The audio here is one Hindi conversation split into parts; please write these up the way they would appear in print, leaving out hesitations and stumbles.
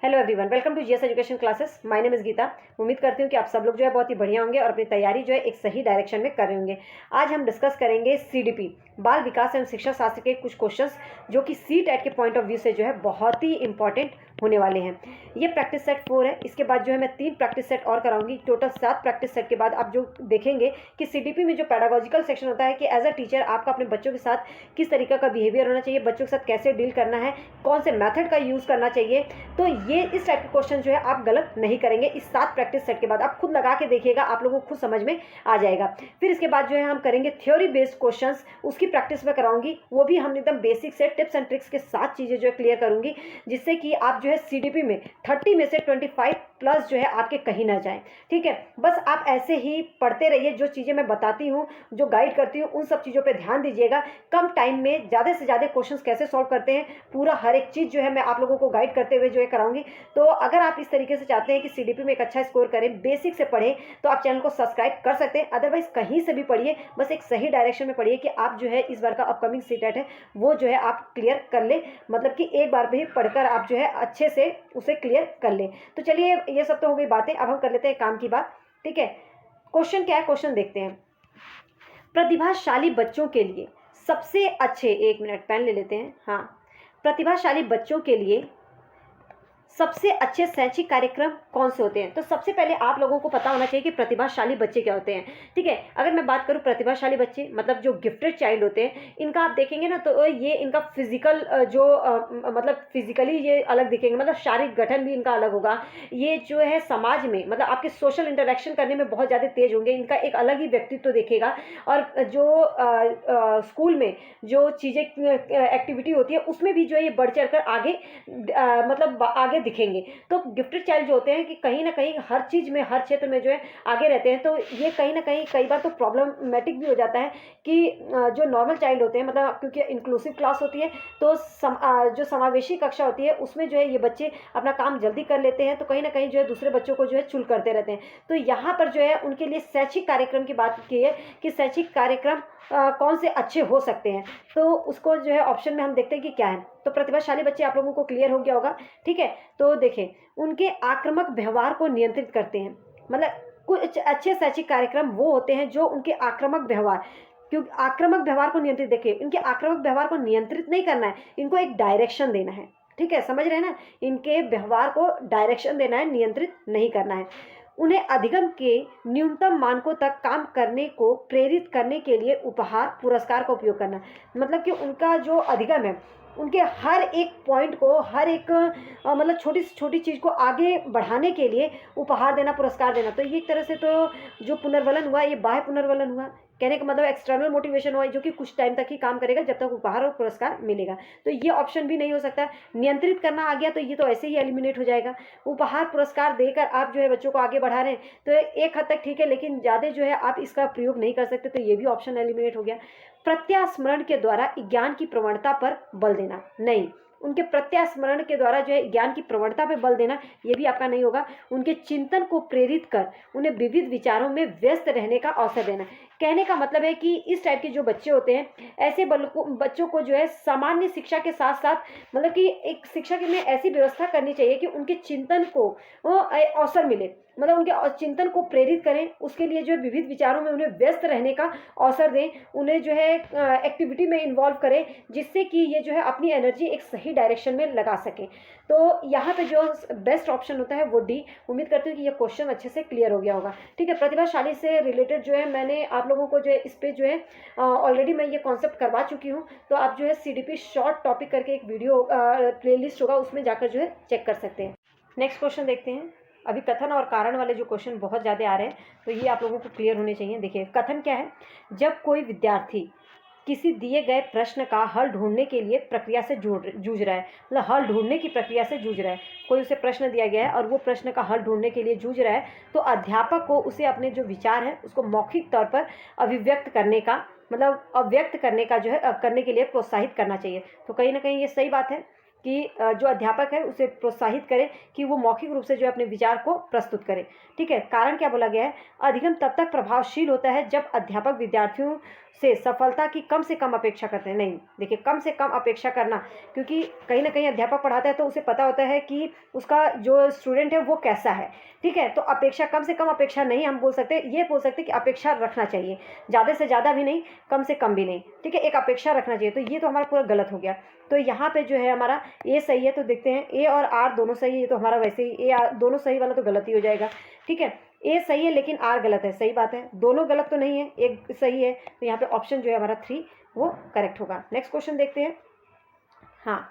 Hello everyone, welcome to GS education classes. My name is Geeta. उम्मीद करती हूँ कि आप सब लोग जो है बहुत ही बढ़िया होंगे और अपनी तैयारी जो है एक सही डायरेक्शन में कर रहे होंगे। आज हम डिस्कस करेंगे सीडीपी, बाल विकास एवं शिक्षा शास्त्र के कुछ क्वेश्चंस जो कि सीटेट के पॉइंट ऑफ व्यू से जो है बहुत ही इंपॉर्टेंट होने वाले हैं। ये प्रैक्टिस सेट 4 है। इसके बाद जो है मैं 3 प्रैक्टिस सेट और कराऊंगी। टोटल 7 प्रैक्टिस सेट के बाद आप जो देखेंगे कि सीडीपी में जो पैडागोजिकल सेक्शन होता है कि एज अ टीचर आपका अपने बच्चों के साथ किस तरीके का बिहेवियर होना चाहिए, बच्चों के साथ कैसे डील करना है, कौन से मेथड का यूज़ करना चाहिए। तो ये इस टाइप के क्वेश्चन जो है आप गलत नहीं करेंगे। इस 7 प्रैक्टिस सेट के बाद आप खुद लगा के देखिएगा, आप लोगों को खुद समझ में आ जाएगा। फिर इसके बाद जो है हम करेंगे थ्योरी बेस्ड क्वेश्चंस, उसकी प्रैक्टिस में कराऊंगी। वो भी हम एकदम बेसिक से टिप्स एंड ट्रिक्स के साथ चीज़ें जो है क्लियर करूंगी, जिससे कि आप जो है सीडीपी में 30 में से 25 प्लस जो है आपके कहीं ना जाए। ठीक है, बस आप ऐसे ही पढ़ते रहिए। जो चीज़ें मैं बताती हूँ, जो गाइड करती हूँ, उन सब चीज़ों पे ध्यान दीजिएगा। कम टाइम में ज़्यादा से ज़्यादा क्वेश्चंस कैसे सॉल्व करते हैं, पूरा हर एक चीज़ जो है मैं आप लोगों को गाइड करते हुए जो है कराऊंगी। तो अगर आप इस तरीके से चाहते हैं कि सीडीपी में एक अच्छा स्कोर करें, बेसिक से पढ़ें, तो आप चैनल को सब्सक्राइब कर सकते हैं। अदरवाइज कहीं से भी पढ़िए, बस एक सही डायरेक्शन में पढ़िए कि आप जो है इस बार का अपकमिंग सीटेट है वो जो है आप क्लियर कर ले। मतलब कि एक बार भी पढ़कर आप जो है अच्छे से उसे क्लियर कर ले। तो चलिए, ये सब तो हो गई बातें, अब हम कर लेते हैं काम की बात। ठीक है, क्वेश्चन क्या है, क्वेश्चन देखते हैं। प्रतिभाशाली बच्चों के लिए सबसे अच्छे, एक मिनट पेन ले लेते हैं। हाँ, प्रतिभाशाली बच्चों के लिए सबसे अच्छे शैक्षिक कार्यक्रम कौन से होते हैं। तो सबसे पहले आप लोगों को पता होना चाहिए कि प्रतिभाशाली बच्चे क्या होते हैं। ठीक है, अगर मैं बात करूं प्रतिभाशाली बच्चे मतलब जो गिफ्टेड चाइल्ड होते हैं, इनका आप देखेंगे ना तो ये इनका फिजिकल जो मतलब फिजिकली ये अलग दिखेंगे, मतलब शारीरिक गठन भी इनका अलग होगा। ये जो है समाज में मतलब आपके सोशल इंटरेक्शन करने में बहुत ज़्यादा तेज होंगे, इनका एक अलग ही व्यक्तित्व दिखेगा। और जो स्कूल में जो चीज़ें एक्टिविटी होती है उसमें भी जो है ये बढ़ चढ़ कर आगे मतलब आगे दिखेंगे। तो गिफ्टेड चाइल्ड जो होते हैं कि कहीं ना कहीं हर चीज़ में, हर क्षेत्र में जो है आगे रहते हैं। तो ये कहीं ना कहीं कई बार तो प्रॉब्लमेटिक भी हो जाता है कि जो नॉर्मल चाइल्ड होते हैं, मतलब क्योंकि इंक्लूसिव क्लास होती है तो जो समावेशी कक्षा होती है उसमें जो है ये बच्चे अपना काम जल्दी कर लेते हैं, तो कहीं ना कहीं जो है दूसरे बच्चों को जो है चुल करते रहते हैं। तो यहाँ पर जो है उनके लिए शैक्षिक कार्यक्रम की बात की है कि शैक्षिक कार्यक्रम कौन से अच्छे हो सकते हैं। तो उसको जो है ऑप्शन में हम देखते हैं कि क्या है। तो प्रतिभाशाली बच्चे आप लोगों को क्लियर हो गया होगा। ठीक है, तो देखें, उनके आक्रामक व्यवहार को नियंत्रित करते हैं। मतलब कुछ अच्छे शैक्षिक कार्यक्रम वो होते हैं जो उनके आक्रामक व्यवहार, क्योंकि आक्रामक व्यवहार को नियंत्रित, देखिए इनके आक्रामक व्यवहार को नियंत्रित नहीं करना है, इनको एक डायरेक्शन देना है। ठीक है, समझ रहे हैं ना, इनके व्यवहार को डायरेक्शन देना है, नियंत्रित नहीं करना है। उन्हें अधिगम के न्यूनतम मानकों तक काम करने को प्रेरित करने के लिए उपहार पुरस्कार का उपयोग करना। मतलब कि उनका जो अधिगम है, उनके हर एक पॉइंट को, हर एक मतलब छोटी से छोटी चीज़ को आगे बढ़ाने के लिए उपहार देना, पुरस्कार देना। तो ये एक तरह से तो जो पुनर्वलन हुआ, ये बाह्य पुनर्वलन हुआ। कहने का मतलब एक्सटर्नल मोटिवेशन हुआ जो कि कुछ टाइम तक ही काम करेगा जब तक उपहार और पुरस्कार मिलेगा। तो ये ऑप्शन भी नहीं हो सकता। नियंत्रित करना आ गया तो ये तो ऐसे ही एलिमिनेट हो जाएगा। उपहार पुरस्कार देकर आप जो है बच्चों को आगे बढ़ा रहे हैं तो एक हद तक ठीक है, लेकिन ज़्यादा जो है आप इसका प्रयोग नहीं कर सकते, तो ये भी ऑप्शन एलिमिनेट हो गया। प्रत्यास्मरण के द्वारा ज्ञान की प्रवणता पर बल देना, नहीं, उनके प्रत्यास्मरण के द्वारा जो है ज्ञान की प्रवणता पर बल देना, ये भी आपका नहीं होगा। उनके चिंतन को प्रेरित कर उन्हें विविध विचारों में व्यस्त रहने का अवसर देना। कहने का मतलब है कि इस टाइप के जो बच्चे होते हैं, ऐसे बच्चों को जो है सामान्य शिक्षा के साथ साथ मतलब कि एक शिक्षा में ऐसी व्यवस्था करनी चाहिए कि उनके चिंतन को अवसर मिले, मतलब उनके चिंतन को प्रेरित करें। उसके लिए जो है विविध विचारों में उन्हें व्यस्त रहने का अवसर दें, उन्हें जो है एक्टिविटी में इन्वॉल्व करें, जिससे कि ये जो है अपनी एनर्जी एक सही डायरेक्शन में लगा सकें। तो यहाँ पे जो बेस्ट ऑप्शन होता है वो डी। उम्मीद करती हूँ कि ये क्वेश्चन अच्छे से क्लियर हो गया होगा। ठीक है, प्रतिभाशाली से रिलेटेड जो है मैंने आप लोगों को जो है इस पे जो है ऑलरेडी मैं ये कॉन्सेप्ट करवा चुकी हूँ। तो आप जो है सीडीपी शॉर्ट टॉपिक करके एक वीडियो प्लेलिस्ट होगा, उसमें जाकर जो है चेक कर सकते हैं। नेक्स्ट क्वेश्चन देखते हैं। अभी कथन और कारण वाले जो क्वेश्चन बहुत ज़्यादा आ रहे हैं, तो ये आप लोगों को क्लियर होने चाहिए। देखिए, कथन क्या है, जब कोई विद्यार्थी किसी दिए गए प्रश्न का हल ढूंढने के लिए प्रक्रिया से जूझ रहा है, मतलब हल ढूंढने की प्रक्रिया से जूझ रहा है, कोई उसे प्रश्न दिया गया है और वो प्रश्न का हल ढूंढने के लिए जूझ रहा है, तो अध्यापक को उसे अपने जो विचार है उसको मौखिक तौर पर अभिव्यक्त करने का, मतलब अव्यक्त करने का जो है करने के लिए प्रोत्साहित करना चाहिए। तो कहीं ना कहीं ये सही बात है। कि जो अध्यापक है उसे प्रोत्साहित करें कि वो मौखिक रूप से जो है अपने विचार को प्रस्तुत करे। ठीक है, कारण क्या बोला गया है, अधिगम तब तक प्रभावशील होता है जब अध्यापक विद्यार्थियों से सफलता की कम से कम अपेक्षा करते हैं। नहीं, देखिए, कम से कम अपेक्षा करना, क्योंकि कहीं ना कहीं अध्यापक पढ़ाता है तो उसे पता होता है कि उसका जो स्टूडेंट है वो कैसा है। ठीक है, तो अपेक्षा, कम से कम अपेक्षा नहीं हम बोल सकते, ये बोल सकते कि अपेक्षा रखना चाहिए, ज़्यादा से ज़्यादा भी नहीं, कम से कम भी नहीं। ठीक है, एक अपेक्षा रखना चाहिए। तो ये तो हमारा पूरा गलत हो गया। तो यहाँ पे जो है हमारा ए सही है, तो देखते हैं ए और आर दोनों सही है, तो हमारा वैसे ही ए आर दोनों सही वाला तो गलत ही हो जाएगा। ठीक है, ए सही है लेकिन आर गलत है, सही बात है, दोनों गलत तो नहीं है, एक सही है, तो यहाँ पे ऑप्शन जो है हमारा 3 वो करेक्ट होगा। नेक्स्ट क्वेश्चन देखते हैं। हाँ,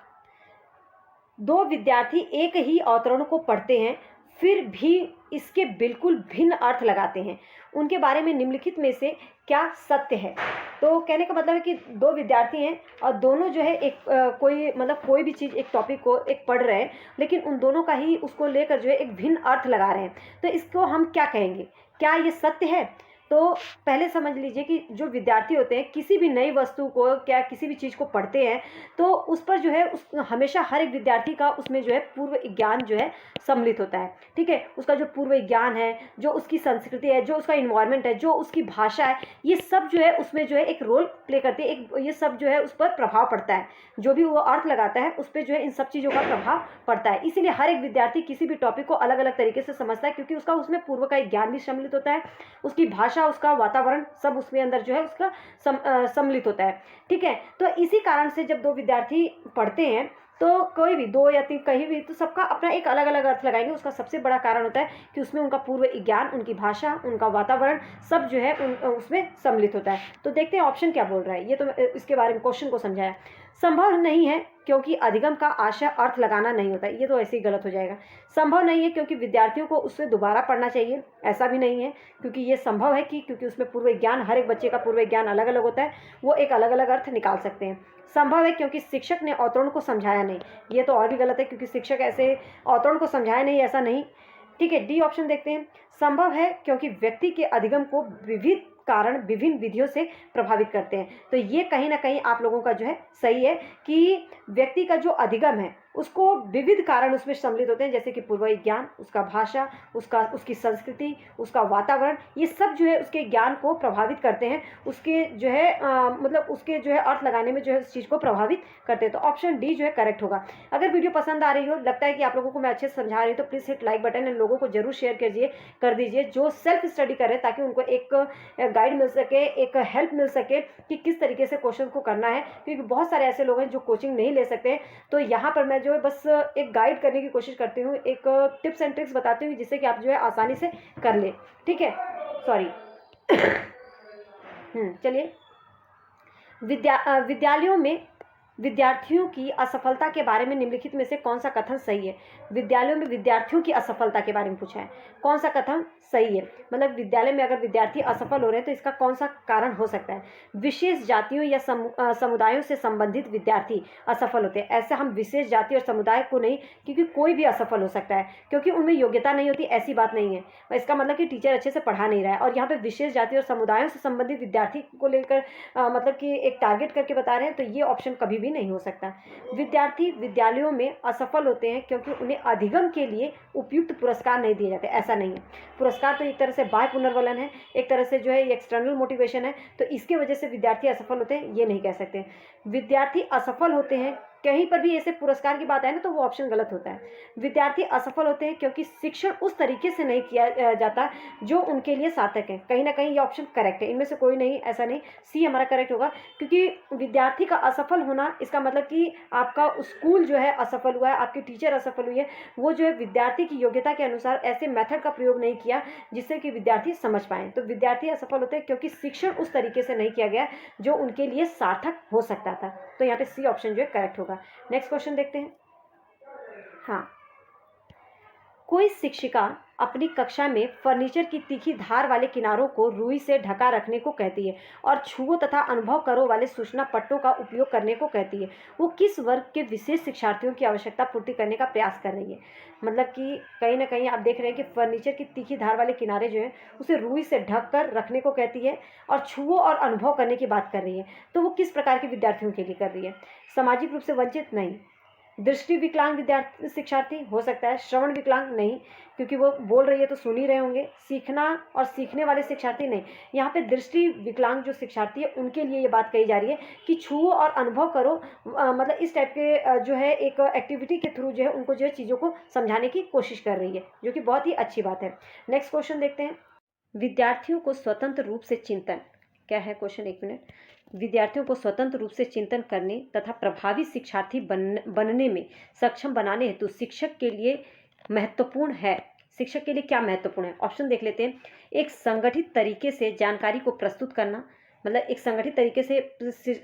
दो विद्यार्थी एक ही अवतरण को पढ़ते हैं फिर भी इसके बिल्कुल भिन्न अर्थ लगाते हैं, उनके बारे में निम्नलिखित में से क्या सत्य है। तो कहने का मतलब है कि दो विद्यार्थी हैं और दोनों जो है एक कोई भी चीज़, एक टॉपिक को एक पढ़ रहे हैं, लेकिन उन दोनों का ही उसको लेकर जो है एक भिन्न अर्थ लगा रहे हैं। तो इसको हम क्या कहेंगे, क्या ये सत्य है। तो पहले समझ लीजिए कि जो विद्यार्थी होते हैं किसी भी नई वस्तु को, क्या किसी भी चीज़ को पढ़ते हैं, तो उस पर जो है हमेशा हर एक विद्यार्थी का उसमें जो है पूर्व ज्ञान जो है सम्मिलित होता है। ठीक है, उसका जो पूर्व ज्ञान है, जो उसकी संस्कृति है, जो उसका इन्वायरमेंट है, जो उसकी भाषा है, ये सब जो है उसमें जो है एक रोल प्ले करती है, एक ये सब जो है उस पर प्रभाव पड़ता है। जो भी वो अर्थ लगाता है उस पर जो है इन सब चीज़ों का प्रभाव पड़ता है। इसीलिए हर एक विद्यार्थी किसी भी टॉपिक को अलग अलग तरीके से समझता है, क्योंकि उसका उसमें पूर्व का एक ज्ञान भी सम्मिलित होता है, उसकी भाषा, उसका वातावरण, सब उसमें अंदर जो है उसका सम्मिलित होता है। ठीक है, तो इसी कारण से जब दो विद्यार्थी पढ़ते हैं तो कोई भी दो या तीन कहीं भी, तो सबका अपना एक अलग अलग अर्थ लगाएंगे। उसका सबसे बड़ा कारण होता है कि उसमें उनका पूर्व ज्ञान, उनकी भाषा, उनका वातावरण सब जो है उसमें सम्मिलित होता है। तो देखते हैं ऑप्शन क्या बोल रहा है। ये तो इसके बारे में क्वेश्चन को समझाया। संभव नहीं है क्योंकि अधिगम का आशय अर्थ लगाना नहीं होता, ये तो ऐसे ही गलत हो जाएगा। संभव नहीं है क्योंकि विद्यार्थियों को उससे दोबारा पढ़ना चाहिए, ऐसा भी नहीं है, क्योंकि ये संभव है कि क्योंकि उसमें पूर्व ज्ञान, हर एक बच्चे का पूर्व ज्ञान अलग अलग होता है, वो एक अलग अलग अर्थ निकाल सकते हैं। संभव है क्योंकि शिक्षक ने अवतरण को समझाया नहीं, ये तो और भी गलत है, क्योंकि शिक्षक ऐसे अवतरण को समझाया नहीं, ऐसा नहीं। ठीक है, डी ऑप्शन देखते हैं। संभव है क्योंकि व्यक्ति के अधिगम को विविध कारण विभिन्न विधियों से प्रभावित करते हैं। तो ये कहीं ना कहीं आप लोगों का जो है सही है कि व्यक्ति का जो अधिगम है उसको विविध कारण उसमें सम्मिलित होते हैं, जैसे कि पूर्व ज्ञान, उसका भाषा, उसकी संस्कृति, उसका वातावरण, ये सब जो है उसके ज्ञान को प्रभावित करते हैं, उसके जो है उसके जो है अर्थ लगाने में जो है उस चीज़ को प्रभावित करते हैं। तो ऑप्शन डी जो है करेक्ट होगा। अगर वीडियो पसंद आ रही हो, लगता है कि आप लोगों को मैं अच्छे से समझा रही हूँ, तो please hit like button and लोगों को जरूर शेयर कर दीजिए जो सेल्फ स्टडी कर रहे हैं, ताकि उनको एक गाइड मिल सके, एक हेल्प मिल सके कि किस तरीके से क्वेश्चन को करना है, क्योंकि बहुत सारे ऐसे लोग हैं जो कोचिंग नहीं ले सकते। तो यहाँ पर मैं जो है बस एक गाइड करने की कोशिश करती हूँ, एक टिप्स एंड ट्रिक्स बताती हूँ जिससे कि आप जो है आसानी से कर ले। ठीक है, सॉरी। चलिए, विद्यालयों में विद्यार्थियों की असफलता के बारे में निम्नलिखित में से कौन सा कथन सही है। विद्यालयों में विद्यार्थियों की असफलता के बारे में पूछा है, कौन सा कथन सही है, मतलब विद्यालय में अगर विद्यार्थी असफल हो रहे हैं तो इसका कौन सा कारण हो सकता है। विशेष जातियों या समुदायों से संबंधित विद्यार्थी असफल होते हैं। ऐसे हम विशेष जाति और समुदाय को नहीं, क्योंकि कोई भी असफल हो सकता है, क्योंकि उनमें योग्यता नहीं होती, ऐसी बात नहीं है। इसका मतलब कि टीचर अच्छे से पढ़ा नहीं रहा है, और यहाँ पे विशेष जाति और समुदायों से संबंधित विद्यार्थी को लेकर मतलब कि एक टारगेट करके बता रहे हैं, तो ये ऑप्शन कभी भी नहीं हो सकता। विद्यार्थी विद्यालयों में असफल होते हैं क्योंकि उन्हें अधिगम के लिए उपयुक्त पुरस्कार नहीं दिए जाते, ऐसा नहीं है। पुरस्कार तो एक तरह से बाह्य पुनर्वलन है, एक तरह से जो है ये एक्सटर्नल मोटिवेशन है, तो इसकी वजह से विद्यार्थी असफल होते हैं ये नहीं कह सकते। विद्यार्थी असफल होते हैं, कहीं पर भी ऐसे पुरस्कार की बात है ना तो वो ऑप्शन गलत होता है। विद्यार्थी असफल होते हैं क्योंकि शिक्षण उस तरीके से नहीं किया जाता जो उनके लिए सार्थक है। कहीं ना कहीं ये ऑप्शन करेक्ट है, इनमें से कोई नहीं, ऐसा नहीं, सी हमारा करेक्ट होगा। क्योंकि विद्यार्थी का असफल होना, इसका मतलब कि आपका स्कूल जो है असफल हुआ है, आपकी टीचर असफल हुई है, वो जो है विद्यार्थी की योग्यता के अनुसार ऐसे मेथड का प्रयोग नहीं किया जिससे कि विद्यार्थी समझ पाए। तो विद्यार्थी असफल होते हैं क्योंकि शिक्षण उस तरीके से नहीं किया गया जो उनके लिए सार्थक हो सकता था। तो यहाँ पे सी ऑप्शन जो है करेक्ट होगा। नेक्स्ट क्वेश्चन देखते हैं। हाँ, कोई शिक्षिका अपनी कक्षा में फर्नीचर की तीखी धार वाले किनारों को रुई से ढका रखने को कहती है और छुओ तथा अनुभव करो वाले सूचना पट्टों का उपयोग करने को कहती है। वो किस वर्ग के विशेष शिक्षार्थियों की आवश्यकता पूर्ति करने का प्रयास कर रही है। मतलब कि कहीं ना कहीं आप देख रहे हैं कि फर्नीचर की तीखी धार वाले किनारे जो हैं उसे रुई से ढक कर रखने को कहती है और छुओ और अनुभव करने की बात कर रही है। तो वो किस प्रकार के विद्यार्थियों के लिए कर रही है। सामाजिक रूप से वंचित नहीं, दृष्टि विकलांग विद्यार्थी शिक्षार्थी हो सकता है, श्रवण विकलांग नहीं, क्योंकि वो बोल रही है तो सुन ही रहे होंगे। सीखना और सीखने वाले शिक्षार्थी नहीं। यहाँ पे दृष्टि विकलांग जो शिक्षार्थी है उनके लिए ये बात कही जा रही है कि छुओ और अनुभव करो, मतलब इस टाइप के जो है एक एक्टिविटी के थ्रू जो है उनको जो है चीज़ों को समझाने की कोशिश कर रही है, जो कि बहुत ही अच्छी बात है। नेक्स्ट क्वेश्चन देखते हैं। विद्यार्थियों को स्वतंत्र रूप से चिंतन, क्या है क्वेश्चन, एक मिनट। विद्यार्थियों को स्वतंत्र रूप से चिंतन करने तथा प्रभावी शिक्षार्थी बनने में सक्षम बनाने हेतु शिक्षक के लिए महत्वपूर्ण है। शिक्षक के लिए क्या महत्वपूर्ण है? ऑप्शन देख लेते हैं। एक संगठित तरीके से जानकारी को प्रस्तुत करना, मतलब एक संगठित तरीके से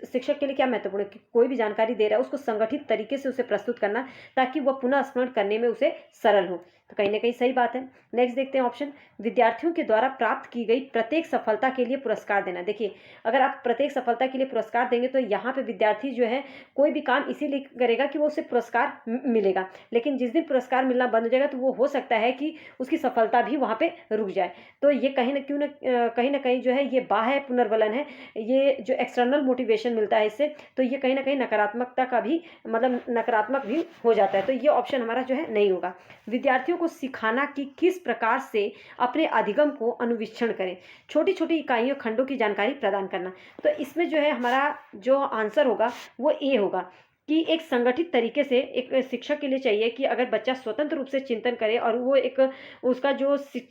शिक्षक के लिए क्या महत्वपूर्ण है कि कोई भी जानकारी दे रहा है उसको संगठित तरीके से उसे प्रस्तुत करना, ताकि वह पुनः स्मरण करने में उसे सरल हो। तो कहीं ना कहीं सही बात है। नेक्स्ट देखते हैं ऑप्शन। विद्यार्थियों के द्वारा प्राप्त की गई प्रत्येक सफलता के लिए पुरस्कार देना। देखिए, अगर आप प्रत्येक सफलता के लिए पुरस्कार देंगे तो यहाँ पे विद्यार्थी जो है कोई भी काम इसीलिए करेगा कि वो उसे पुरस्कार मिलेगा, लेकिन जिस दिन पुरस्कार मिलना बंद हो जाएगा तो वो हो सकता है कि उसकी सफलता भी वहाँ पे रुक जाए। तो ये कहीं ना कहीं जो है ये बाह्य पुनर्बलन है, ये जो एक्सटर्नल मोटिवेशन मिलता है इससे, तो ये कहीं ना कहीं नकारात्मकता का भी मतलब नकारात्मक भी हो जाता है। तो ये ऑप्शन हमारा जो है नहीं होगा। विद्यार्थियों को सिखाना कि किस प्रकार से अपने अधिगम को अनुवीक्षण करें, छोटी छोटी इकाइयों खंडों की जानकारी प्रदान करना। तो इसमें जो है हमारा जो आंसर होगा वो ए होगा कि एक संगठित तरीके से एक शिक्षक के लिए चाहिए कि अगर बच्चा स्वतंत्र रूप से चिंतन करे और वो एक उसका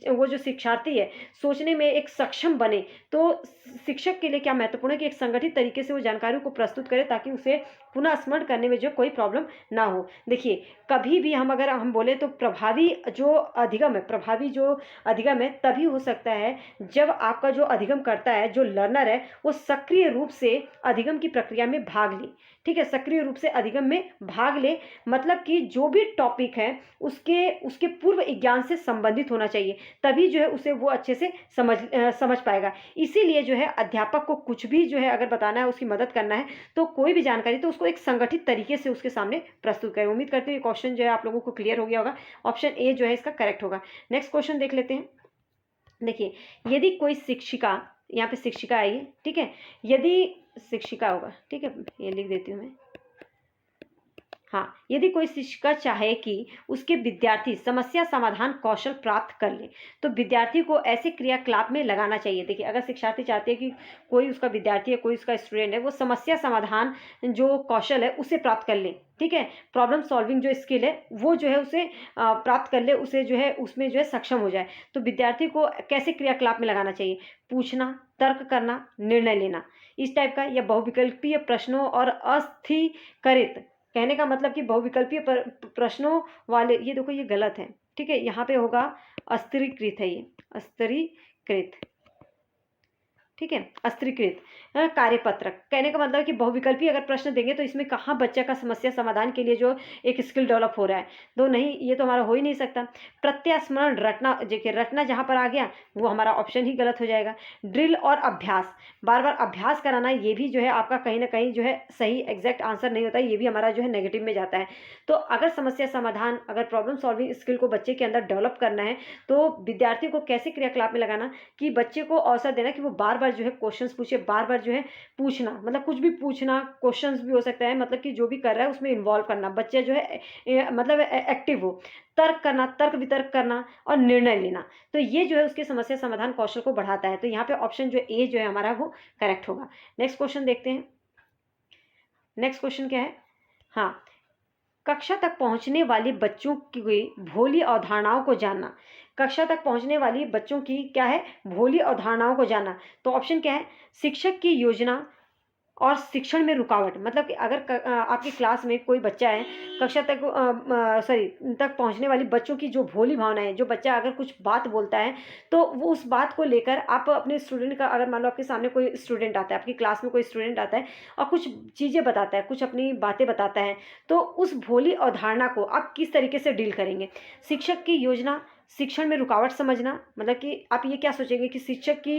वो जो शिक्षार्थी है सोचने में एक सक्षम बने, तो शिक्षक के लिए क्या महत्वपूर्ण है कि एक संगठित तरीके से वो जानकारी को प्रस्तुत करे ताकि उसे पुनः स्मरण करने में जो कोई प्रॉब्लम ना हो। देखिए, कभी भी अगर हम बोले तो प्रभावी जो अधिगम है तभी हो सकता है जब आपका जो अधिगम करता है, जो लर्नर है, वो सक्रिय रूप से अधिगम की प्रक्रिया में भाग ले। ठीक है, सक्रिय रूप से अधिगम में भाग ले, मतलब कि जो भी टॉपिक है उसके पूर्व ज्ञान से संबंधित होना चाहिए, तभी जो है उसे वो अच्छे से समझ पाएगा। इसीलिए जो है अध्यापक को कुछ भी जो है अगर बताना है, उसकी मदद करना है, तो कोई भी जानकारी तो उसको एक संगठित तरीके से उसके सामने प्रस्तुत करें। उम्मीद करती हूँ ये क्वेश्चन जो है आप लोगों को क्लियर हो गया होगा। ऑप्शन ए जो है इसका करेक्ट होगा। नेक्स्ट क्वेश्चन देख लेते हैं। देखिए, यदि कोई शिक्षिका, यहाँ पे शिक्षिका आई है, ठीक है, यदि शिक्षिका होगा, ठीक है, ये लिख देती हूँ मैं। हाँ, यदि कोई शिक्षिका चाहे कि उसके विद्यार्थी समस्या समाधान कौशल प्राप्त कर ले, तो विद्यार्थी को ऐसे क्रियाकलाप में लगाना चाहिए। देखिए, अगर शिक्षार्थी चाहते हैं कि कोई उसका विद्यार्थी है, कोई उसका स्टूडेंट है, वो समस्या समाधान जो कौशल है उसे प्राप्त कर ले, ठीक है, प्रॉब्लम सॉल्विंग जो स्किल है वो जो है उसे प्राप्त कर ले, उसे जो है उसमें जो है सक्षम हो जाए, तो विद्यार्थी को कैसे क्रियाकलाप में लगाना चाहिए? पूछना, तर्क करना, निर्णय लेना, इस टाइप का, या बहुविकल्पीय प्रश्नों और अस्थिकरित, कहने का मतलब कि बहुविकल्पीय प्रश्नों वाले, ये देखो ये गलत है, ठीक है, यहाँ पे होगा अस्थिरीकृत है, ये अस्थिरीकृत, ठीक है, अस्थिरीकृत कार्यपत्रक, कहने का मतलब कि बहुविकल्पी अगर प्रश्न देंगे तो इसमें कहाँ बच्चे का समस्या समाधान के लिए जो एक स्किल डेवलप हो रहा है, तो नहीं, ये तो हमारा हो ही नहीं सकता। प्रत्यास्मरण रटना, देखिए रटना जहाँ पर आ गया वो हमारा ऑप्शन ही गलत हो जाएगा। ड्रिल और अभ्यास, बार बार अभ्यास कराना, ये भी जो है आपका कहीं ना कहीं जो है सही एग्जैक्ट आंसर नहीं होता है, ये भी हमारा जो है नेगेटिव में जाता है। तो अगर समस्या समाधान, अगर प्रॉब्लम सॉल्विंग स्किल को बच्चे के अंदर डेवलप करना है, तो विद्यार्थी को कैसे क्रियाकलाप में लगाना कि बच्चे को अवसर देना कि वो बार बार जो है क्वेश्चंस पूछे, बार बार जो है पूछना, मतलब कुछ भी पूछना, क्वेश्चंस भी हो सकता है, मतलब कि जो भी कर रहा है उसमें इन्वॉल्व करना, बच्चे जो है मतलब एक्टिव हो, तर्क करना, तर्क वितर्क करना और निर्णय लेना, तो ये जो है उसके समस्या समाधान कौशल को बढ़ाता है। तो यहाँ पे ऑप्शन जो ए जो है हमारा वो करेक्ट होगा। नेक्स्ट क्वेश्चन देखते हैं। नेक्स्ट क्वेश्चन क्या है? हाँ, कक्षा तक पहुंचने वाले बच्चों की भोली अवधारणाओं को जानना। कक्षा तक पहुंचने वाली बच्चों की क्या है? भोली अवधारणाओं को जानना। तो ऑप्शन क्या है? शिक्षक की योजना और शिक्षण में रुकावट, मतलब कि अगर आपकी क्लास में कोई बच्चा है, कक्षा तक तक पहुंचने वाली बच्चों की जो भोली भावना है, जो बच्चा अगर कुछ बात बोलता है तो वो उस बात को लेकर आप अपने स्टूडेंट का, अगर मान लो आपके सामने कोई स्टूडेंट आता है, आपकी क्लास में कोई स्टूडेंट आता है और कुछ चीज़ें बताता है, कुछ अपनी बातें बताता है, तो उस भोली अवधारणा को आप किस तरीके से डील करेंगे? शिक्षक की योजना, शिक्षण में रुकावट समझना, मतलब कि आप ये क्या सोचेंगे कि शिक्षक की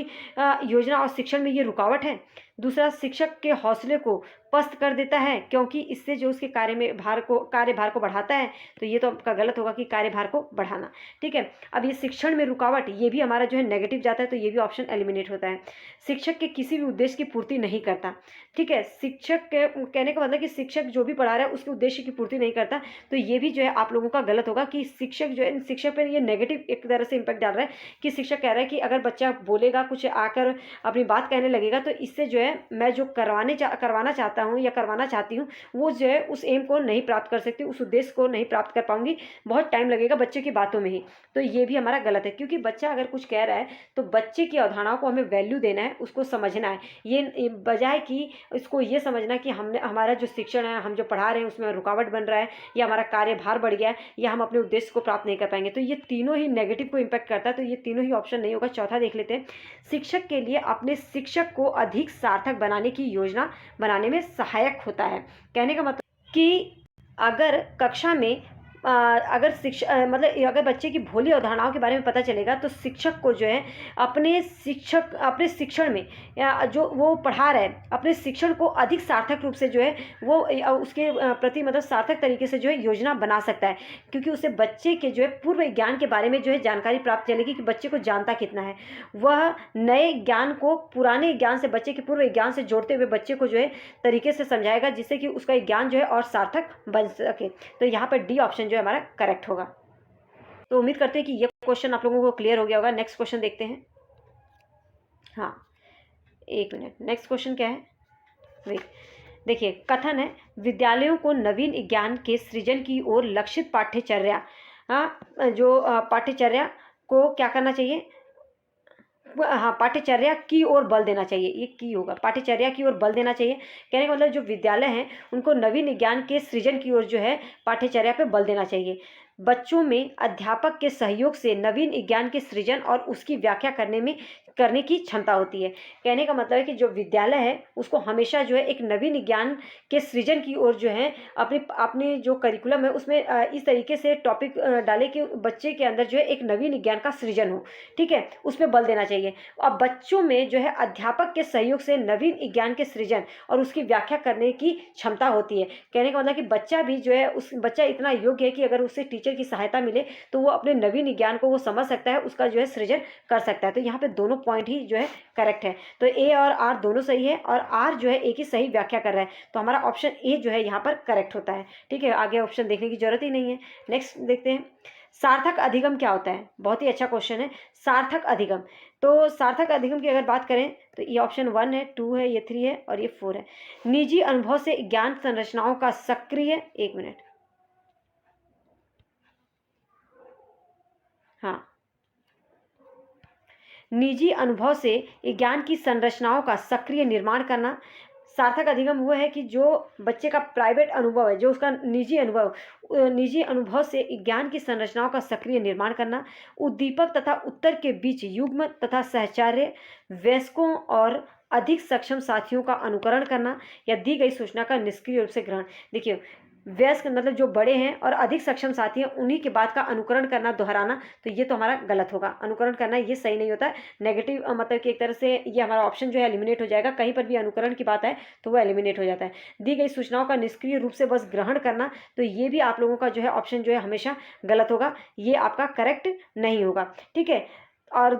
योजना और शिक्षण में ये रुकावट है। दूसरा, शिक्षक के हौसले को पस्त कर देता है, क्योंकि इससे जो उसके कार्यभार को बढ़ाता है। तो ये तो आपका गलत होगा कि कार्यभार को बढ़ाना। ठीक है, अब ये शिक्षण में रुकावट, ये भी हमारा जो है नेगेटिव जाता है, तो ये भी ऑप्शन एलिमिनेट होता है। शिक्षक के किसी भी उद्देश्य की पूर्ति नहीं करता। ठीक है, शिक्षक के कहने का मतलब कि शिक्षक जो भी पढ़ा रहा है उसके उद्देश्य की पूर्ति नहीं करता, तो ये भी जो है आप लोगों का गलत होगा कि शिक्षक जो है, शिक्षक पर ये नेगेटिव एक तरह से इम्पैक्ट डाल रहा है कि शिक्षक कह रहा है कि अगर बच्चा बोलेगा, कुछ आकर अपनी बात कहने लगेगा, तो इससे जो है मैं जो करवाना चाहता हूँ या करवाना चाहती हूँ, वो जो है उस एम को नहीं प्राप्त कर सकती, उस उद्देश्य को नहीं प्राप्त कर पाऊंगी, बहुत टाइम लगेगा बच्चे की बातों में ही। तो ये भी हमारा गलत है, क्योंकि बच्चा अगर कुछ कह रहा है तो बच्चे की अवधारणाओं को हमें वैल्यू देना है, उसको समझना है, ये बजाय कि इसको ये समझना कि हमारा जो शिक्षण है, हम जो पढ़ा रहे हैं उसमें रुकावट बन रहा है, या हमारा कार्यभार बढ़ गया है, या हम अपने उद्देश्य को प्राप्त नहीं कर पाएंगे। तो ये तीनों ही नेगेटिव को इम्पैक्ट करता है, तो ये तीनों ही ऑप्शन नहीं होगा। चौथा देख लेते हैं, शिक्षक के लिए अपने शिक्षक को अधिक सार्थक बनाने की योजना बनाने में सहायक होता है। कहने का मतलब कि अगर कक्षा में अगर मतलब अगर बच्चे की भोली अवधारणाओं के बारे में पता चलेगा, तो शिक्षक को जो है अपने शिक्षण में, या जो वो पढ़ा रहा है, अपने शिक्षण को अधिक सार्थक रूप से जो है वो उसके प्रति मतलब सार्थक तरीके से जो है योजना बना सकता है, क्योंकि उसे बच्चे के जो है पूर्व ज्ञान के बारे में जो है जानकारी प्राप्त चलेगी कि बच्चे को जानता कितना है। वह नए ज्ञान को पुराने ज्ञान से, बच्चे के पूर्व ज्ञान से जोड़ते हुए बच्चे को जो है तरीके से समझाएगा, जिससे कि उसका ज्ञान जो है और सार्थक बन सके। तो यहाँ पर डी ऑप्शन जो है हमारा करेक्ट होगा। तो उम्मीद करते हैं कि ये क्वेश्चन आप लोगों को क्लियर हो गया होगा। नेक्स्ट क्वेश्चन देखते हैं। हाँ, एक मिनट, नेक्स्ट क्वेश्चन क्या है, वेट, देखिए, कथन है, विद्यालयों को नवीन ज्ञान के सृजन की ओर लक्षित पाठ्यचर्या, जो पाठ्यचर्या को क्या करना चाहिए, हाँ, पाठ्यचर्या की ओर बल देना चाहिए, ये की होगा, पाठ्यचर्या की ओर बल देना चाहिए। कहने का मतलब जो विद्यालय हैं उनको नवीन ज्ञान के सृजन की ओर जो है पाठ्यचर्या पे बल देना चाहिए। बच्चों में अध्यापक के सहयोग से नवीन ज्ञान के सृजन और उसकी व्याख्या करने की क्षमता होती है। कहने का मतलब है कि जो विद्यालय है उसको हमेशा जो है एक नवीन ज्ञान के सृजन की ओर जो है अपने जो करिकुलम है उसमें इस तरीके से टॉपिक डाले कि बच्चे के अंदर जो है एक नवीन ज्ञान का सृजन हो। ठीक है, उस पर बल देना चाहिए। अब बच्चों में जो है अध्यापक के सहयोग से नवीन ज्ञान के सृजन और उसकी व्याख्या करने की क्षमता होती है। कहने का मतलब कि बच्चा भी जो है बच्चा इतना योग्य है कि अगर उसे टीचर की सहायता मिले तो वो अपने नवीन ज्ञान को वो समझ सकता है, उसका जो है सृजन कर सकता है। तो यहाँ पे दोनों पॉइंट ही जो है करेक्ट है। तो ए और आर दोनों सही है, और आर जो है एक ही सही व्याख्या कर रहा है, तो हमारा ऑप्शन ए जो है यहाँ पर करेक्ट होता है। ठीक है, आगे ऑप्शन देखने की जरूरत ही नहीं है। नेक्स्ट देखते हैं, सार्थक अधिगम क्या होता है। बहुत ही अच्छा क्वेश्चन है, सार्थक अधिगम। तो सार्थक अधिगम की अगर बात करें तो ये ऑप्शन 1 है, 2 है, ये 3 है और ये 4 है। निजी अनुभव से ज्ञान संरचनाओं का सक्रिय, एक मिनट, हाँ, निजी अनुभव से ज्ञान की संरचनाओं का सक्रिय निर्माण करना। सार्थक अधिगम वो है कि जो बच्चे का प्राइवेट अनुभव है, जो उसका निजी अनुभव से ज्ञान की संरचनाओं का सक्रिय निर्माण करना। उद्दीपक तथा उत्तर के बीच युग्म तथा सहचार्य, वयस्कों और अधिक सक्षम साथियों का अनुकरण करना, या दी गई सूचना का निष्क्रिय रूप से ग्रहण। देखिए, वयस्क मतलब जो बड़े हैं और अधिक सक्षम साथी हैं उन्हीं के बात का अनुकरण करना, दोहराना, तो ये तो हमारा गलत होगा। अनुकरण करना ये सही नहीं होता है, नेगेटिव मतलब कि एक तरह से ये हमारा ऑप्शन जो है एलिमिनेट हो जाएगा। कहीं पर भी अनुकरण की बात है तो वो एलिमिनेट हो जाता है। दी गई सूचनाओं का निष्क्रिय रूप से बस ग्रहण करना, तो ये भी आप लोगों का जो है ऑप्शन जो है हमेशा गलत होगा, ये आपका करेक्ट नहीं होगा। ठीक है, और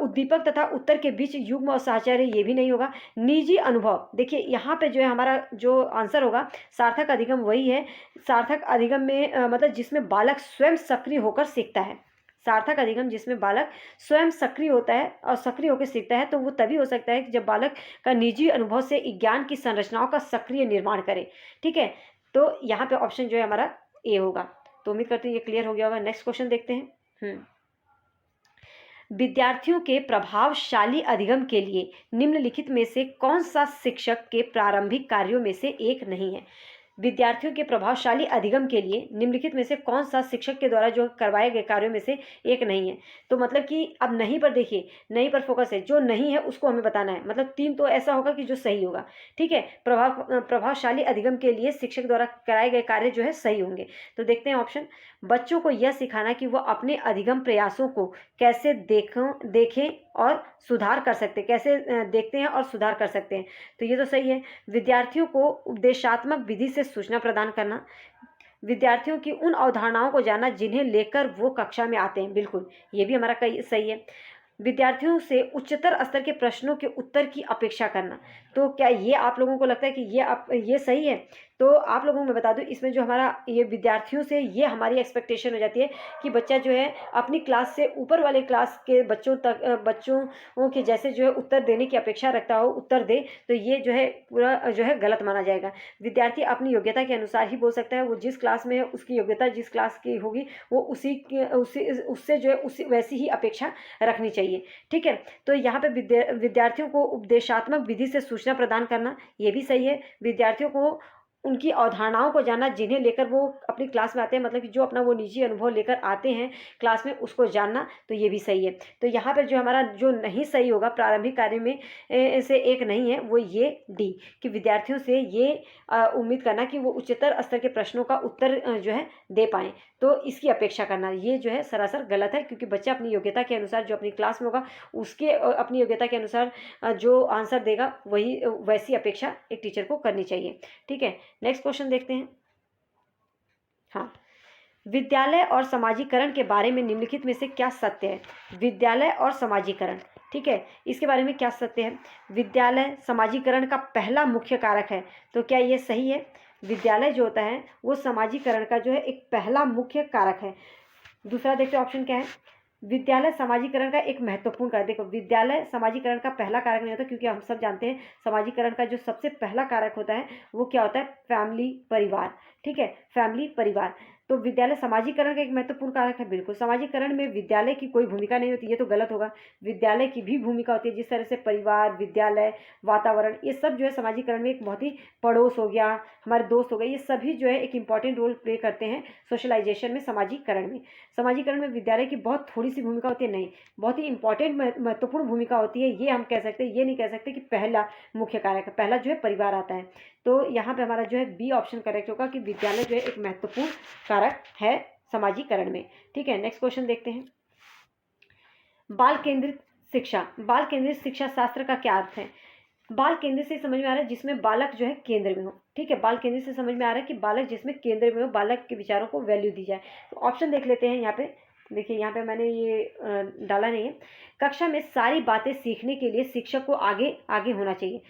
उद्दीपक तथा उत्तर के बीच युग्म और साहचर्य, ये भी नहीं होगा। निजी अनुभव, देखिए यहाँ पे जो है हमारा जो आंसर होगा सार्थक अधिगम वही है। सार्थक अधिगम में मतलब जिसमें बालक स्वयं सक्रिय होकर सीखता है। सार्थक अधिगम जिसमें बालक स्वयं सक्रिय होता है और सक्रिय होकर सीखता है, तो वो तभी हो सकता है कि जब बालक का निजी अनुभव से ज्ञान की संरचनाओं का सक्रिय निर्माण करे। ठीक है, तो यहाँ पे ऑप्शन जो है हमारा ए होगा। तो उम्मीद करते हैं ये क्लियर हो गया होगा। नेक्स्ट क्वेश्चन देखते हैं। विद्यार्थियों के प्रभावशाली अधिगम के लिए निम्नलिखित में से कौन सा शिक्षक के प्रारंभिक कार्यों में से एक नहीं है। विद्यार्थियों के प्रभावशाली अधिगम के लिए निम्नलिखित में से कौन सा शिक्षक के द्वारा जो करवाए गए कार्यों में से एक नहीं है। तो मतलब कि अब नहीं पर देखिए, नहीं पर फोकस है, जो नहीं है उसको हमें बताना है। मतलब 3 तो ऐसा होगा कि जो सही होगा। ठीक है, प्रभावशाली अधिगम के लिए शिक्षक द्वारा कराए गए कार्य जो है सही होंगे। तो देखते हैं ऑप्शन। बच्चों को यह सिखाना कि वह अपने अधिगम प्रयासों को कैसे देखें और सुधार कर सकते, कैसे देखते हैं और सुधार कर सकते हैं। तो ये तो सही है। विद्यार्थियों को उपदेशात्मक विधि से सूचना प्रदान करना, विद्यार्थियों की उन अवधारणाओं को जानना जिन्हें लेकर वो कक्षा में आते हैं, बिल्कुल ये भी हमारा सही है। विद्यार्थियों से उच्चतर स्तर के प्रश्नों के उत्तर की अपेक्षा करना, तो क्या ये आप लोगों को लगता है कि ये सही है? तो आप लोगों को मैं बता दूं, इसमें जो हमारा ये विद्यार्थियों से ये हमारी एक्सपेक्टेशन हो जाती है कि बच्चा जो है अपनी क्लास से ऊपर वाले क्लास के बच्चों के जैसे जो है उत्तर देने की अपेक्षा रखता हो, उत्तर दे, तो ये जो है पूरा जो है गलत माना जाएगा। विद्यार्थी अपनी योग्यता के अनुसार ही बोल सकता है। वो जिस क्लास में है उसकी योग्यता जिस क्लास की होगी वो उससे जो है उसी वैसी ही अपेक्षा रखनी चाहिए। ठीक है, तो यहाँ पे विद्यार्थियों को उपदेशात्मक विधि से सूचना प्रदान करना, ये भी सही है। विद्यार्थियों को उनकी अवधारणाओं को जानना जिन्हें लेकर वो अपनी क्लास में आते हैं, मतलब कि जो अपना वो निजी अनुभव लेकर आते हैं क्लास में, उसको जानना, तो ये भी सही है। तो यहाँ पर जो हमारा जो नहीं सही होगा प्रारंभिक कार्य में से एक नहीं है, वो ये डी, कि विद्यार्थियों से ये उम्मीद करना कि वो उच्चतर स्तर के प्रश्नों का उत्तर जो है दे पाएँ, तो इसकी अपेक्षा करना, ये जो है सरासर गलत है। क्योंकि बच्चा अपनी योग्यता के अनुसार जो अपनी क्लास में होगा उसके अपनी योग्यता के अनुसार जो आंसर देगा वैसी अपेक्षा एक टीचर को करनी चाहिए। ठीक है, नेक्स्ट क्वेश्चन देखते हैं। हाँ, विद्यालय और समाजीकरण के बारे में निम्नलिखित में से क्या सत्य है? विद्यालय और समाजीकरण, ठीक है, इसके बारे में क्या सत्य है? विद्यालय समाजीकरण का पहला मुख्य कारक है, तो क्या ये सही है? विद्यालय जो होता है वो समाजीकरण का जो है एक पहला मुख्य कारक है। दूसरा देखते हैं ऑप्शन क्या है। विद्यालय समाजीकरण का एक महत्वपूर्ण कारक, देखो विद्यालय समाजीकरण का पहला कारक नहीं होता, क्योंकि हम सब जानते हैं समाजीकरण का जो सबसे पहला कारक होता है वो क्या होता है? फैमिली, परिवार। ठीक है, फैमिली, परिवार। तो विद्यालय समाजीकरण का एक महत्वपूर्ण कारक है, बिल्कुल। समाजीकरण में विद्यालय की कोई भूमिका नहीं होती, ये तो गलत होगा। विद्यालय की भी भूमिका होती है। जिस तरह से परिवार, विद्यालय, वातावरण, ये सब जो है समाजीकरण में एक बहुत ही, पड़ोस हो गया, हमारे दोस्त हो गए, ये सभी जो है एक इंपॉर्टेंट रोल प्ले करते हैं सोशलाइजेशन में, समाजीकरण में। समाजीकरण में विद्यालय की बहुत थोड़ी सी भूमिका होती है, नहीं, बहुत ही इंपॉर्टेंट महत्वपूर्ण भूमिका होती है। ये हम कह सकते हैं, ये नहीं कह सकते कि पहला मुख्य कारक है। पहला जो है परिवार आता है। तो यहाँ पे हमारा जो है बी ऑप्शन करेक्ट होगा कि विद्यालय जो है एक महत्वपूर्ण कारक है समाजीकरण में। ठीक है, नेक्स्ट क्वेश्चन देखते हैं। बाल केंद्रित शिक्षा, बाल केंद्रित शिक्षा शास्त्र का क्या अर्थ है? बाल केंद्र से समझ में आ रहा है जिसमें बालक जो है केंद्र में हो। ठीक है, बाल केंद्र से समझ में आ रहा है कि बालक जिसमें केंद्र में हो, बालक के विचारों को वैल्यू दी जाए। तो ऑप्शन देख लेते हैं। यहाँ पे देखिए, यहाँ पे मैंने ये डाला नहीं है। कक्षा में सारी बातें सीखने के लिए शिक्षक को आगे आगे होना चाहिए,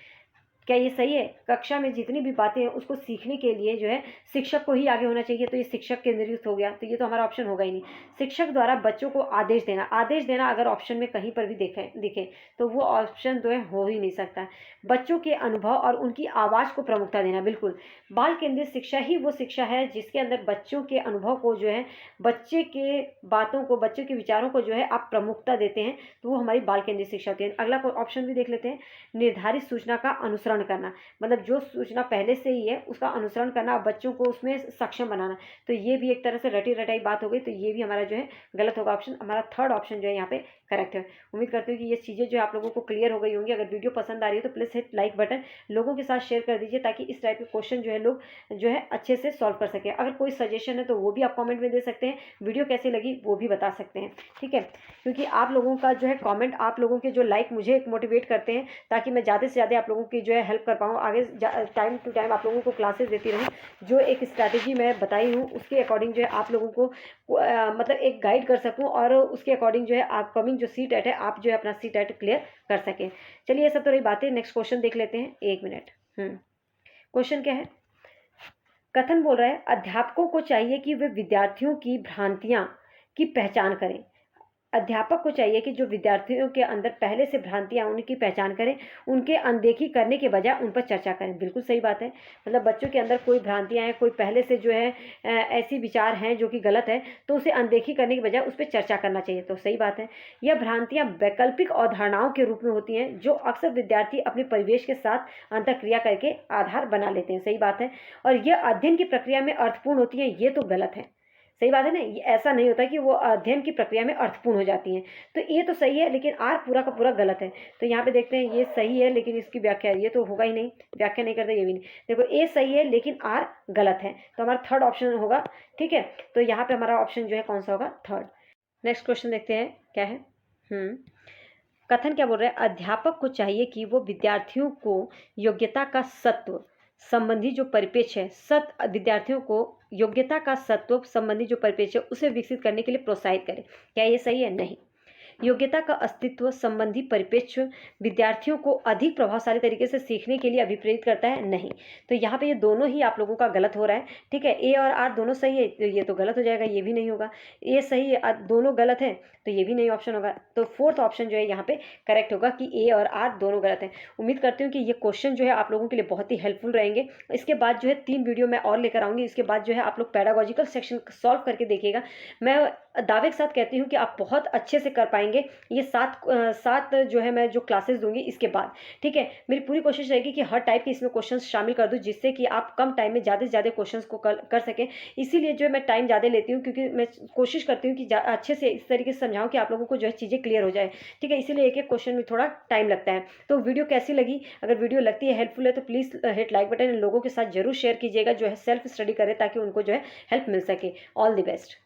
क्या ये सही है? कक्षा में जितनी भी बातें हैं उसको सीखने के लिए जो है शिक्षक को ही आगे होना चाहिए, तो ये शिक्षक केंद्रित हो गया, तो ये तो हमारा ऑप्शन होगा ही नहीं। शिक्षक द्वारा बच्चों को आदेश देना, आदेश देना अगर ऑप्शन में कहीं पर भी दिखे तो वो ऑप्शन जो है हो ही नहीं सकता। बच्चों के अनुभव और उनकी आवाज़ को प्रमुखता देना, बिल्कुल। बाल केंद्रित शिक्षा ही वो शिक्षा है जिसके अंदर बच्चों के अनुभव को जो है, बच्चे के बातों को, बच्चों के विचारों को जो है आप प्रमुखता देते हैं, तो वो हमारी बाल केंद्रित शिक्षा होती है। अगला ऑप्शन भी देख लेते हैं। निर्धारित सूचना का अनुसरण करना, मतलब जो सूचना पहले से ही है उसका अनुसरण करना, बच्चों को उसमें सक्षम बनाना, तो ये भी एक तरह से रटी रटाई बात हो गई, तो ये भी हमारा जो है गलत होगा ऑप्शन। हमारा थर्ड ऑप्शन जो है यहाँ पे करेक्ट है। उम्मीद करती हूँ कि ये चीज़ें जो आप लोगों को क्लियर हो गई होंगी। अगर वीडियो पसंद आ रही है तो प्लीज़ हिट लाइक बटन, लोगों के साथ शेयर कर दीजिए, ताकि इस टाइप के क्वेश्चन जो है लोग जो है अच्छे से सॉल्व कर सकें। अगर कोई सजेशन है तो वो भी आप कॉमेंट में दे सकते हैं, वीडियो कैसी लगी वो भी बता सकते हैं। ठीक है, क्योंकि आप लोगों का जो है कॉमेंट, आप लोगों के जो लाइक मुझे एक मोटिवेट करते हैं, ताकि मैं ज़्यादा से ज़्यादा आप लोगों की जो है हेल्प कर पाऊँ, आगे टाइम टू टाइम आप लोगों को क्लासेस देती रहूँ। जो एक स्ट्रैटेजी मैं बताई हूँ उसके अकॉर्डिंग जो है आप लोगों को मतलब एक गाइड कर सकूँ, और उसके अकॉर्डिंग जो है अपकमिंग जो सी टेट है आप जो है अपना सी टेट क्लियर कर सकें। चलिए, ये सब तो रही बातें। नेक्स्ट क्वेश्चन देख लेते हैं, 1 मिनट। क्वेश्चन क्या है? कथन बोल रहा है, अध्यापकों को चाहिए कि वे विद्यार्थियों की भ्रांतियां की पहचान करें। अध्यापक को चाहिए कि जो विद्यार्थियों के अंदर पहले से भ्रांतियां उनकी पहचान करें, उनके अनदेखी करने के बजाय उन पर चर्चा करें। बिल्कुल सही बात है। मतलब बच्चों के अंदर कोई भ्रांतियां हैं, कोई पहले से जो है ऐसी विचार हैं जो कि गलत है, तो उसे अनदेखी करने के बजाय उस पर चर्चा करना चाहिए। तो सही बात है। यह भ्रांतियां वैकल्पिक अवधारणाओं के रूप में होती हैं जो अक्सर विद्यार्थी अपने परिवेश के साथ अंतःक्रिया करके आधार बना लेते हैं। सही बात है। और यह अध्ययन की प्रक्रिया में अर्थपूर्ण होती है, ये तो गलत है। सही बात है ना। ये ऐसा नहीं होता कि वो अध्ययन की प्रक्रिया में अर्थपूर्ण हो जाती हैं। तो ये तो सही है, लेकिन आर पूरा का पूरा गलत है। तो यहाँ पे देखते हैं ये सही है लेकिन इसकी व्याख्या, ये तो होगा ही नहीं, व्याख्या नहीं करते, ये भी नहीं। देखो ए सही है लेकिन आर गलत है, तो हमारा थर्ड ऑप्शन होगा। ठीक है, तो यहाँ पे हमारा ऑप्शन जो है कौन सा होगा? थर्ड। नेक्स्ट क्वेश्चन देखते हैं क्या है। कथन क्या बोल रहे हैं? अध्यापक को चाहिए कि वो विद्यार्थियों को योग्यता का सत्व संबंधी जो परिप्रेक्ष्य है, विद्यार्थियों को योग्यता का सत्व संबंधी जो परिप्रेक्ष्य है उसे विकसित करने के लिए प्रोत्साहित करें। क्या ये सही है? नहीं। योग्यता का अस्तित्व संबंधी परिप्रेक्ष्य विद्यार्थियों को अधिक प्रभावशाली तरीके से सीखने के लिए अभिप्रेरित करता है। नहीं। तो यहाँ पे ये दोनों ही आप लोगों का गलत हो रहा है। ठीक है, ए और आर दोनों सही है, तो ये तो गलत हो जाएगा, ये भी नहीं होगा। ए सही है, दोनों गलत है, तो ये भी नहीं ऑप्शन होगा। तो फोर्थ ऑप्शन जो है यहाँ पे करेक्ट होगा कि ए और आर दोनों गलत हैं। उम्मीद करती हूँ कि ये क्वेश्चन जो है आप लोगों के लिए बहुत ही हेल्पफुल रहेंगे। इसके बाद जो है 3 वीडियो मैं और लेकर आऊँगी। इसके बाद जो है आप लोग पैडागोजिकल सेक्शन सॉल्व करके देखिएगा। मैं दावे के साथ कहती हूँ कि आप बहुत अच्छे से कर पाएंगे ये 7 जो है मैं जो क्लासेस दूंगी इसके बाद। ठीक है, मेरी पूरी कोशिश रहेगी कि हर टाइप के इसमें क्वेश्चंस शामिल कर दूं, जिससे कि आप कम टाइम में ज़्यादा से ज़्यादा क्वेश्चंस को कर सकें। इसीलिए जो है मैं टाइम ज़्यादा लेती हूँ, क्योंकि मैं कोशिश करती हूँ कि अच्छे से इस तरीके से समझाऊँ कि आप लोगों को जो है चीज़ें क्लियर हो जाए। ठीक है, इसीलिए एक एक क्वेश्चन में थोड़ा टाइम लगता है। तो वीडियो कैसी लगी? अगर वीडियो लगती है हेल्पफुल है तो प्लीज़ हिट लाइक बटन, लोगों के साथ जरूर शेयर कीजिएगा जो है सेल्फ स्टडी करें, ताकि उनको जो है हेल्प मिल सके। All the best.